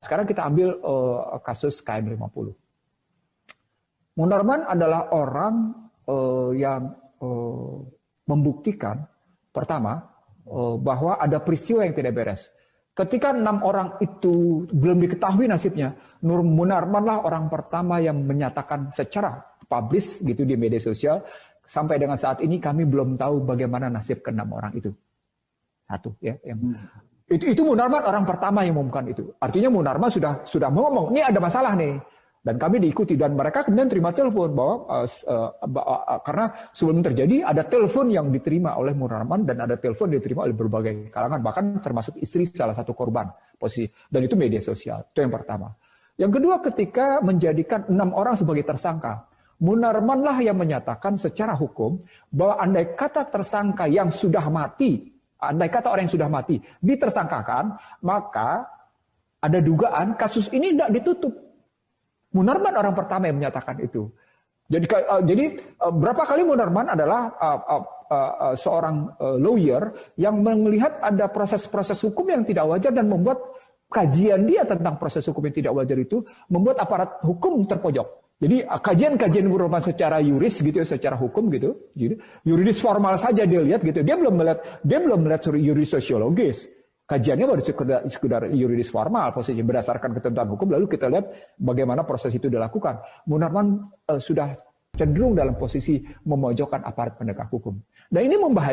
Sekarang kita ambil kasus KM50. Munarman adalah orang yang membuktikan pertama bahwa ada peristiwa yang tidak beres. Ketika 6 orang itu belum diketahui nasibnya, Nur Munarman lah orang pertama yang menyatakan secara publis gitu di media sosial, sampai dengan saat ini kami belum tahu bagaimana nasib ke-6 orang itu. Satu ya, yang itu Munarman orang pertama yang mengumumkan itu. Artinya Munarman sudah ngomong, ini ada masalah nih. Dan kami diikuti, dan mereka kemudian terima telepon bahwa karena sebelum terjadi ada telepon yang diterima oleh Munarman dan ada telepon diterima oleh berbagai kalangan, bahkan termasuk istri salah satu korban posisi, dan itu media sosial. Itu yang pertama. Yang kedua, ketika menjadikan 6 orang sebagai tersangka, Munarman lah yang menyatakan secara hukum bahwa andai kata tersangka yang sudah mati, andai kata orang yang sudah mati ditersangkakan, maka ada dugaan kasus ini tidak ditutup. Munarman orang pertama yang menyatakan itu. Jadi berapa kali Munarman adalah seorang lawyer yang melihat ada proses-proses hukum yang tidak wajar dan membuat kajian dia tentang proses hukum yang tidak wajar itu membuat aparat hukum terpojok. Jadi kajian-kajian Munarman secara yuris gitu, secara hukum gitu, yuridis formal saja dia lihat gitu. Dia belum melihat yuridis sosiologis. Kajiannya baru sekedar yuridis formal, posisi berdasarkan ketentuan hukum, lalu kita lihat bagaimana proses itu dilakukan. Munarman sudah cenderung dalam posisi memojokkan aparat penegak hukum. Dan ini membahayakan.